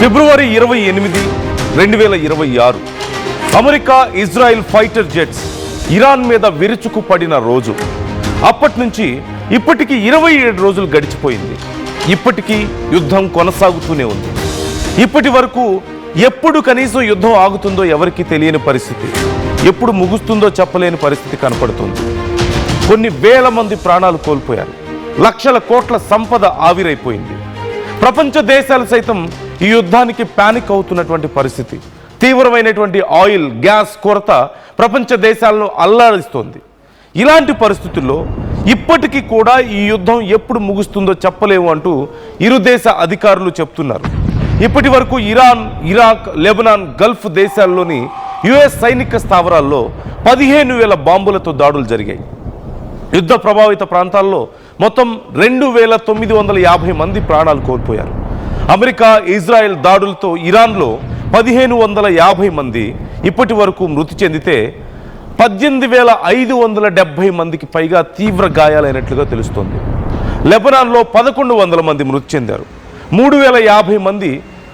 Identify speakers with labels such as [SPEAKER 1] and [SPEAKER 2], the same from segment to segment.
[SPEAKER 1] ఫిబ్రవరి 28, 2026 America Israel fighter jets Iran మీద విరుచుకుపడిన రోజు. అప్పటి నుంచి ఇప్పటికి 27 రోజులు గడిచిపోయింది. ఇప్పటికీ యుద్ధం కొనసాగుతూనే ఉంది. ఇప్పటి వరకు ఎప్పుడు కనీసం యుద్ధం ఆగుతుందో ఎవరికీ తెలియని పరిస్థితి, ఎప్పుడు ముగుస్తుందో చెప్పలేని పరిస్థితి కనపడుతుంది. కొన్ని వేల మంది ప్రాణాలు కోల్పోయారు. లక్షల కోట్ల సంపద ఆవిరైపోయింది. ప్రపంచ దేశాలు సైతం ఈ యుద్ధానికి పానిక్ అవుతున్నటువంటి పరిస్థితి. తీవ్రమైనటువంటి ఆయిల్, గ్యాస్ కొరత ప్రపంచ దేశాలను అల్లాడిస్తోంది. ఇలాంటి పరిస్థితుల్లో ఇప్పటికీ కూడా ఈ యుద్ధం ఎప్పుడు ముగుస్తుందో చెప్పలేము అంటూ ఇరు దేశ అధికారులు చెప్తున్నారు. ఇప్పటి వరకు ఇరాన్, ఇరాక్, లెబనాన్, గల్ఫ్ దేశాల్లోని యుఎస్ సైనిక స్థావరాల్లో 15,000 బాంబులతో దాడులు జరిగాయి. యుద్ధ ప్రభావిత ప్రాంతాల్లో మొత్తం 2,950 మంది ప్రాణాలు కోల్పోయారు. అమెరికా, ఇజ్రాయెల్ దాడులతో ఇరాన్లో 1,550 మంది ఇప్పటి వరకు మృతి చెందితే 18,570 మందికి పైగా తీవ్ర గాయాలైనట్లుగా తెలుస్తోంది. లెబనాన్లో 1,100 మంది మృతి చెందారు. 3,050 మంది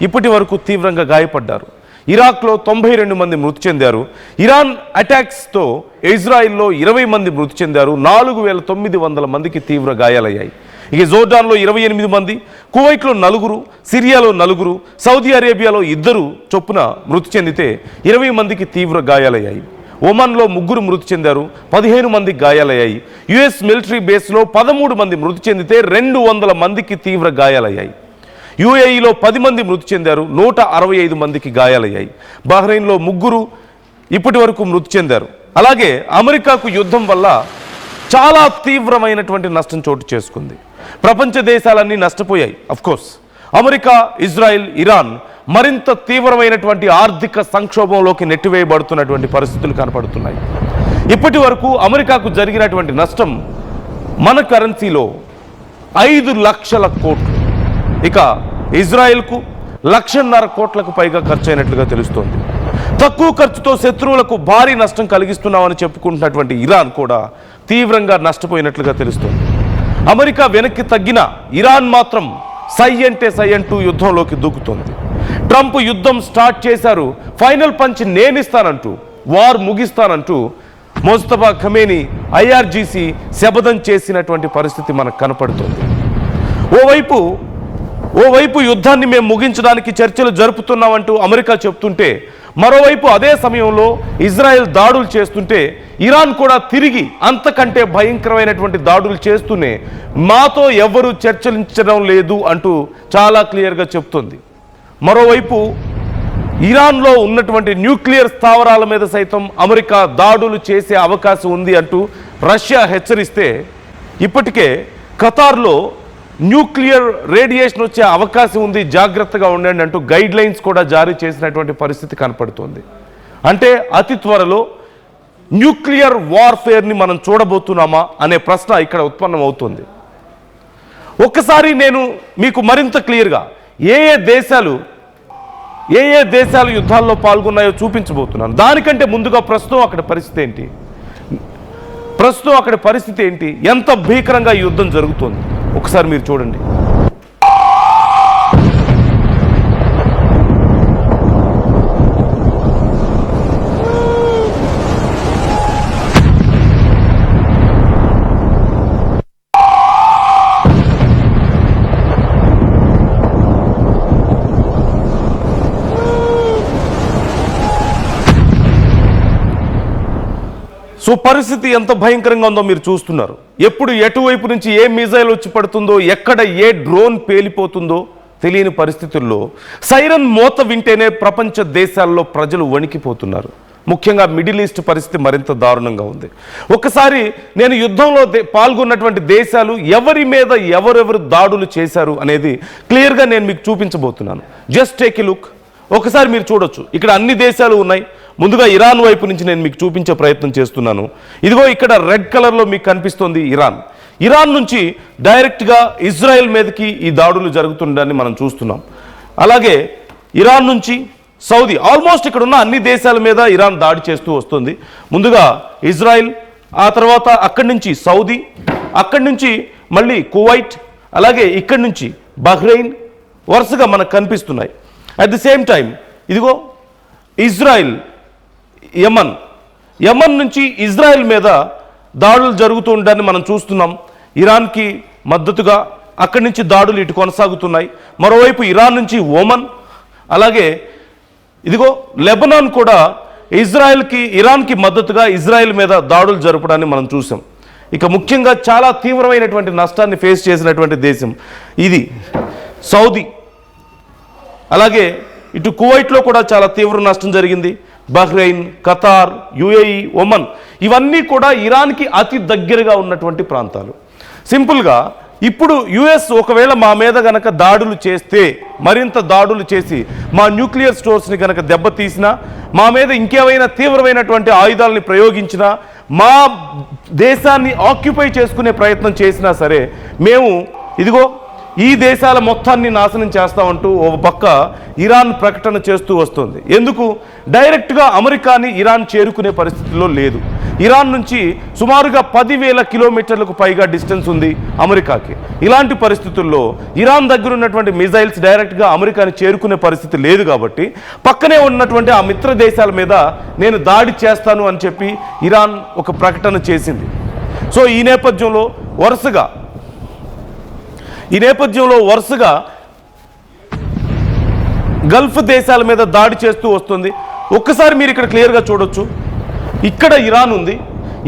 [SPEAKER 1] ఇప్పటి వరకు తీవ్రంగా గాయపడ్డారు. ఇరాక్లో 92 మంది మృతి చెందారు. ఇరాన్ అటాక్స్తో ఇజ్రాయిల్లో 20 మంది మృతి చెందారు. 4,900 మందికి తీవ్ర గాయాలయ్యాయి. ఇక జోర్డాన్లో 28 మంది, కువైట్లో 4, సిరియాలో 4, సౌదీ అరేబియాలో 2 చొప్పున మృతి చెందితే 20 మందికి తీవ్ర గాయాలయ్యాయి. ఒమన్లో 3 మృతి చెందారు. 15 మందికి గాయాలయ్యాయి. యుఎస్ మిలిటరీ బేస్లో 13 మంది మృతి చెందితే 200 మందికి తీవ్ర గాయాలయ్యాయి. యుఏఈలో 10 మంది మృతి చెందారు. 165 మందికి గాయాలయ్యాయి. బహ్రెయిన్లో 3 ఇప్పటి వరకు మృతి చెందారు. అలాగే అమెరికాకు యుద్ధం వల్ల చాలా తీవ్రమైనటువంటి నష్టం చోటు చేసుకుంది. ప్రపంచ దేశాలన్నీ నష్టపోయాయి. అఫ్కోర్స్ అమెరికా, ఇజ్రాయెల్, ఇరాన్ మరింత తీవ్రమైనటువంటి ఆర్థిక సంక్షోభంలోకి నెట్టివేయబడుతున్నటువంటి పరిస్థితులు కనపడుతున్నాయి. ఇప్పటి వరకు అమెరికాకు జరిగినటువంటి నష్టం మన కరెన్సీలో 5 లక్షల కోట్లు, ఇక ఇజ్రాయెల్కు 1,50,000 కోట్లకు పైగా ఖర్చు అయినట్లుగా తెలుస్తోంది. తక్కువ ఖర్చుతో శత్రువులకు భారీ నష్టం కలిగిస్తున్నామని చెప్పుకుంటున్నటువంటి ఇరాన్ కూడా తీవ్రంగా నష్టపోయినట్లుగా తెలుస్తోంది. అమెరికా వెనక్కి తగ్గిన ఇరాన్ మాత్రం సై అంటే సై అంటూ యుద్ధంలోకి దూకుతోంది. ట్రంప్ యుద్ధం స్టార్ట్ చేశారు, ఫైనల్ పంచ్ నేనిస్తానంటూ, వార్ ముగిస్తానంటూ మోస్తఫా ఖమేనీ ఐఆర్జీసీ శపథం చేసినటువంటి పరిస్థితి మనకు కనపడుతుంది. ఓవైపు యుద్ధాన్ని మేము ముగించడానికి చర్చలు జరుపుతున్నామంటూ అమెరికా చెప్తుంటే, మరోవైపు అదే సమయంలో ఇజ్రాయెల్ దాడులు చేస్తుంటే ఇరాన్ కూడా తిరిగి అంతకంటే భయంకరమైనటువంటి దాడులు చేస్తూనే మాతో ఎవరు చర్చించడం లేదు అంటూ చాలా క్లియర్గా చెప్తుంది. మరోవైపు ఇరాన్లో ఉన్నటువంటి న్యూక్లియర్ స్థావరాల మీద సైతం అమెరికా దాడులు చేసే అవకాశం ఉంది అంటూ రష్యా హెచ్చరిస్తే, ఇప్పటికే ఖతార్లో న్యూక్లియర్ రేడియేషన్ వచ్చే అవకాశం ఉంది, జాగ్రత్తగా ఉండండి అంటూ గైడ్ లైన్స్ కూడా జారీ చేసినటువంటి పరిస్థితి కనపడుతుంది. అంటే అతి త్వరలో న్యూక్లియర్ వార్ఫేర్ని మనం చూడబోతున్నామా అనే ప్రశ్న ఇక్కడ ఉత్పన్నం అవుతుంది. ఒక్కసారి నేను మీకు మరింత క్లియర్గా ఏ ఏ దేశాలు యుద్ధాల్లో పాల్గొన్నాయో చూపించబోతున్నాను. దానికంటే ముందుగా ప్రస్తుతం అక్కడ పరిస్థితి ఏంటి, ఎంత భీకరంగా ఈ యుద్ధం జరుగుతోంది ఒకసారి మీరు చూడండి. సో పరిస్థితి ఎంత భయంకరంగా ఉందో మీరు చూస్తున్నారు. ఎప్పుడు ఎటువైపు నుంచి ఏ మిజైల్ వచ్చి పడుతుందో, ఎక్కడ ఏ డ్రోన్ పేలిపోతుందో తెలియని పరిస్థితుల్లో సైరన్ మోత వింటేనే ప్రపంచ దేశాల్లో ప్రజలు వణికిపోతున్నారు. ముఖ్యంగా మిడిల్ ఈస్ట్ పరిస్థితి మరింత దారుణంగా ఉంది. ఒకసారి నేను యుద్ధంలో పాల్గొన్నటువంటి దేశాలు ఎవరి మీద ఎవరెవరు దాడులు చేశారు అనేది క్లియర్గా నేను మీకు చూపించబోతున్నాను. Just take a look. ఒకసారి మీరు చూడొచ్చు, ఇక్కడ అన్ని దేశాలు ఉన్నాయి. ముందుగా ఇరాన్ వైపు నుంచి నేను మీకు చూపించే ప్రయత్నం చేస్తున్నాను. ఇదిగో ఇక్కడ రెడ్ కలర్లో మీకు కనిపిస్తోంది ఇరాన్ నుంచి డైరెక్ట్గా ఇజ్రాయెల్ మీదకి ఈ దాడులు జరుగుతుండని మనం చూస్తున్నాం. అలాగే ఇరాన్ నుంచి సౌదీ, ఆల్మోస్ట్ ఇక్కడ ఉన్న అన్ని దేశాల మీద ఇరాన్ దాడి చేస్తూ వస్తుంది. ముందుగా ఇజ్రాయెల్, ఆ తర్వాత అక్కడి నుంచి సౌదీ, అక్కడి నుంచి మళ్ళీ కువైట్, అలాగే ఇక్కడి నుంచి బహ్రెయిన్ వరుసగా మనకు కనిపిస్తున్నాయి. అట్ ది సేమ్ టైం ఇదిగో ఇజ్రాయిల్, యమన్ నుంచి ఇజ్రాయెల్ మీద దాడులు జరుగుతూ ఉండడాన్ని మనం చూస్తున్నాం. ఇరాన్కి మద్దతుగా అక్కడి నుంచి దాడులు ఇటు కొనసాగుతున్నాయి. మరోవైపు ఇరాన్ నుంచి ఒమన్, అలాగే ఇదిగో లెబనాన్ కూడా ఇరాన్కి మద్దతుగా ఇజ్రాయెల్ మీద దాడులు జరపడాన్ని మనం చూసాం. ఇక ముఖ్యంగా చాలా తీవ్రమైనటువంటి నష్టాన్ని ఫేస్ చేసినటువంటి దేశం ఇది సౌదీ. అలాగే ఇటు కువైట్లో కూడా చాలా తీవ్ర నష్టం జరిగింది. బహ్రెయిన్, ఖతార్, యుఏఈ, ఒమన్ ఇవన్నీ కూడా ఇరాన్కి అతి దగ్గరగా ఉన్నటువంటి ప్రాంతాలు. సింపుల్గా ఇప్పుడు యుఎస్ ఒకవేళ మా మీద గనక దాడులు చేస్తే, మరింత దాడులు చేసి మా న్యూక్లియర్ స్టోర్స్ని గనక దెబ్బతీసినా, మా మీద ఇంకేమైనా తీవ్రమైనటువంటి ఆయుధాలని ప్రయోగించినా, మా దేశాన్ని ఆక్యుపై చేసుకునే ప్రయత్నం చేసినా సరే మేము ఇదిగో ఈ దేశాల మొత్తాన్ని నాశనం చేస్తామంటూ ఒక పక్క ఇరాన్ ప్రకటన చేస్తూ వస్తుంది. ఎందుకు? డైరెక్ట్గా అమెరికాని ఇరాన్ చేరుకునే పరిస్థితిలో లేదు. ఇరాన్ నుంచి సుమారుగా 10,000 కిలోమీటర్లకు పైగా డిస్టెన్స్ ఉంది అమెరికాకి. ఇలాంటి పరిస్థితుల్లో ఇరాన్ దగ్గర ఉన్నటువంటి మిజైల్స్ డైరెక్ట్గా అమెరికాని చేరుకునే పరిస్థితి లేదు కాబట్టి పక్కనే ఉన్నటువంటి ఆ మిత్ర దేశాల మీద నేను దాడి చేస్తాను అని చెప్పి ఇరాన్ ఒక ప్రకటన చేసింది. సో ఈ నేపథ్యంలో వరుసగా గల్ఫ్ దేశాల మీద దాడి చేస్తూ వస్తుంది. ఒక్కసారి మీరు ఇక్కడ క్లియర్గా చూడొచ్చు, ఇక్కడ ఇరాన్ ఉంది.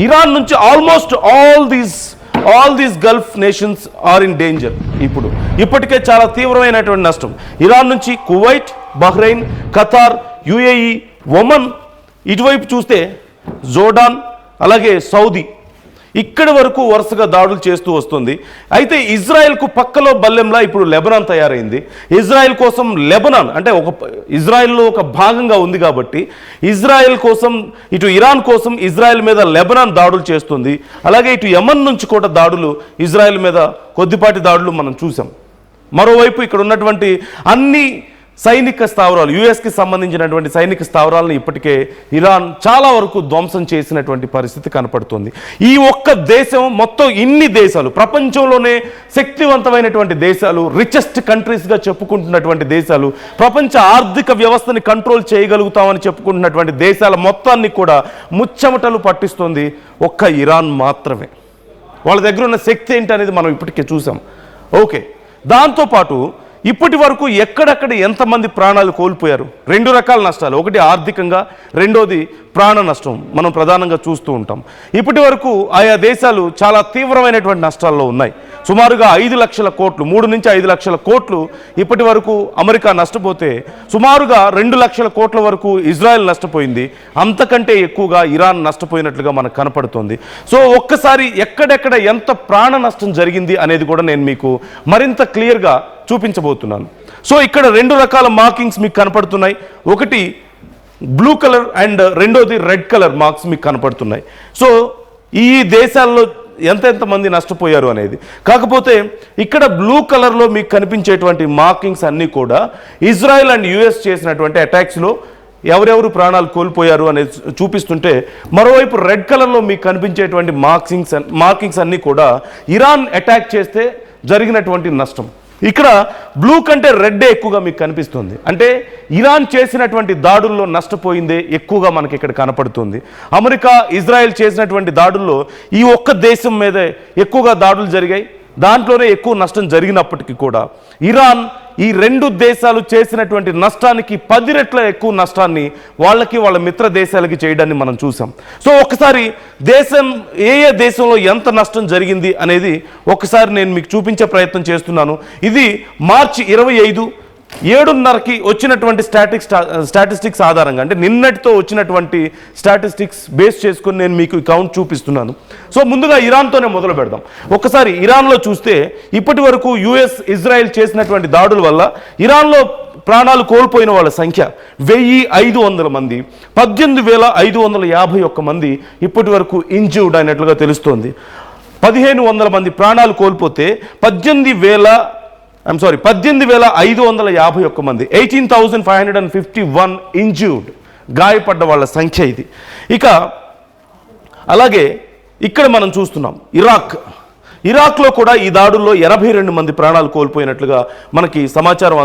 [SPEAKER 1] ఇరాన్ నుంచి almost all these gulf nations are in danger. ఇప్పటికే చాలా తీవ్రమైనటువంటి నష్టం. ఇరాన్ నుంచి Kuwait, Bahrain, Qatar, UAE, Oman, ఇటువైపు చూస్తే జోర్డాన్, అలాగే సౌదీ, ఇక్కడి వరకు వరుసగా దాడులు చేస్తూ వస్తుంది. అయితే ఇజ్రాయెల్కు పక్కలో బల్లెంలా ఇప్పుడు లెబనాన్ తయారైంది. ఇజ్రాయెల్ కోసం లెబనాన్ అంటే ఇజ్రాయెల్లో ఒక భాగంగా ఉంది కాబట్టి ఇజ్రాయెల్ కోసం, ఇటు ఇరాన్ కోసం ఇజ్రాయెల్ మీద లెబనాన్ దాడులు చేస్తుంది. అలాగే ఇటు యమన్ నుంచి కూడా దాడులు, ఇజ్రాయెల్ మీద కొద్దిపాటి దాడులు మనం చూసాం. మరోవైపు ఇక్కడ ఉన్నటువంటి అన్ని సైనిక స్థావరాలు, యుఎస్కి సంబంధించినటువంటి సైనిక స్థావరాలను ఇప్పటికే ఇరాన్ చాలా వరకు ధ్వంసం చేసినటువంటి పరిస్థితి కనపడుతుంది. ఈ ఒక్క దేశం మొత్తం ఇన్ని దేశాలు, ప్రపంచంలోనే శక్తివంతమైనటువంటి దేశాలు, రిచెస్ట్ కంట్రీస్గా చెప్పుకుంటున్నటువంటి దేశాలు, ప్రపంచ ఆర్థిక వ్యవస్థని కంట్రోల్ చేయగలుగుతామని చెప్పుకుంటున్నటువంటి దేశాల మొత్తాన్ని కూడా ముచ్చమటలు పట్టిస్తుంది ఒక్క ఇరాన్ మాత్రమే. వాళ్ళ దగ్గర ఉన్న శక్తి ఏంటి అనేది మనం ఇప్పటికే చూసాం. ఓకే, దాంతోపాటు ఇప్పటి వరకు ఎక్కడెక్కడ ఎంతమంది ప్రాణాలు కోల్పోయారు? 2 రకాల నష్టాలు, ఒకటి ఆర్థికంగా, రెండోది ప్రాణ నష్టం మనం ప్రధానంగా చూస్తూ ఉంటాం. ఇప్పటి వరకు ఆయా దేశాలు చాలా తీవ్రమైనటువంటి నష్టాల్లో ఉన్నాయి. సుమారుగా 5 లక్షల కోట్లు, 3 నుంచి 5 లక్షల కోట్లు ఇప్పటి వరకు అమెరికా నష్టపోతే, సుమారుగా 2 లక్షల కోట్ల వరకు ఇజ్రాయెల్ నష్టపోయింది. అంతకంటే ఎక్కువగా ఇరాన్ నష్టపోయినట్లుగా మనకు కనపడుతుంది. సో ఒక్కసారి ఎక్కడెక్కడ ఎంత ప్రాణ నష్టం జరిగింది అనేది కూడా నేను మీకు మరింత క్లియర్గా చూపించబోతున్నాను. సో ఇక్కడ 2 రకాల మార్కింగ్స్ మీకు కనపడుతున్నాయి. ఒకటి బ్లూ కలర్ అండ్ రెండోది రెడ్ కలర్ మార్క్స్ మీకు కనపడుతున్నాయి. సో ఈ దేశాల్లో ఎంతమంది నష్టపోయారు అనేది. కాకపోతే ఇక్కడ బ్లూ కలర్లో మీకు కనిపించేటువంటి మార్కింగ్స్ అన్నీ కూడా ఇజ్రాయెల్ అండ్ యుఎస్ చేసినటువంటి అటాక్స్లో ఎవరెవరు ప్రాణాలు కోల్పోయారు అనేది చూపిస్తుంటే, మరోవైపు రెడ్ కలర్లో మీకు కనిపించేటువంటి మార్కింగ్స్ అన్నీ కూడా ఇరాన్ అటాక్ చేస్తే జరిగినటువంటి నష్టం. ఇక్కడ బ్లూ కంటే రెడ్డే ఎక్కువగా మీకు కనిపిస్తుంది. అంటే ఇరాన్ చేసినటువంటి దాడుల్లో నష్టపోయిందే ఎక్కువగా మనకి ఇక్కడ కనపడుతుంది. అమెరికా, ఇజ్రాయెల్ చేసినటువంటి దాడుల్లో ఈ ఒక్క దేశం మీదే ఎక్కువగా దాడులు జరిగాయి. దాంట్లోనే ఎక్కువ నష్టం జరిగినప్పటికీ కూడా ఇరాన్ ఈ 2 దేశాలు చేసినటువంటి నష్టానికి 10 రెట్ల ఎక్కువ నష్టాన్ని వాళ్ళ మిత్ర దేశాలకి చేయడాన్ని మనం చూసాం. సో ఒకసారి ఏ దేశంలో ఎంత నష్టం జరిగింది అనేది ఒకసారి నేను మీకు చూపించే ప్రయత్నం చేస్తున్నాను. ఇది మార్చి 25 7:30కి వచ్చినటువంటి స్టాటిస్టిక్స్ ఆధారంగా, అంటే నిన్నటితో వచ్చినటువంటి స్టాటిస్టిక్స్ బేస్ చేసుకుని నేను మీకు కౌంట్ చూపిస్తున్నాను. సో ముందుగా ఇరాన్తోనే మొదలు పెడదాం. ఒకసారి ఇరాన్లో చూస్తే ఇప్పటి వరకు యుఎస్, ఇజ్రాయెల్ చేసినటువంటి దాడుల వల్ల ఇరాన్లో ప్రాణాలు కోల్పోయిన వాళ్ళ సంఖ్య 1500 మంది, 18,551 మంది ఇప్పటి వరకు ఇంజ్యూర్డ్ అయినట్లుగా తెలుస్తోంది. 1500 మంది ప్రాణాలు కోల్పోతే 18,551 మంది, 18,551 ఇంజ్యూర్డ్, గాయపడ్డ వాళ్ళ సంఖ్య ఇది. ఇక అలాగే ఇక్కడ మనం చూస్తున్నాం ఇరాక్లో కూడా ఈ దాడుల్లో 82 మంది ప్రాణాలు కోల్పోయినట్లుగా మనకి సమాచారం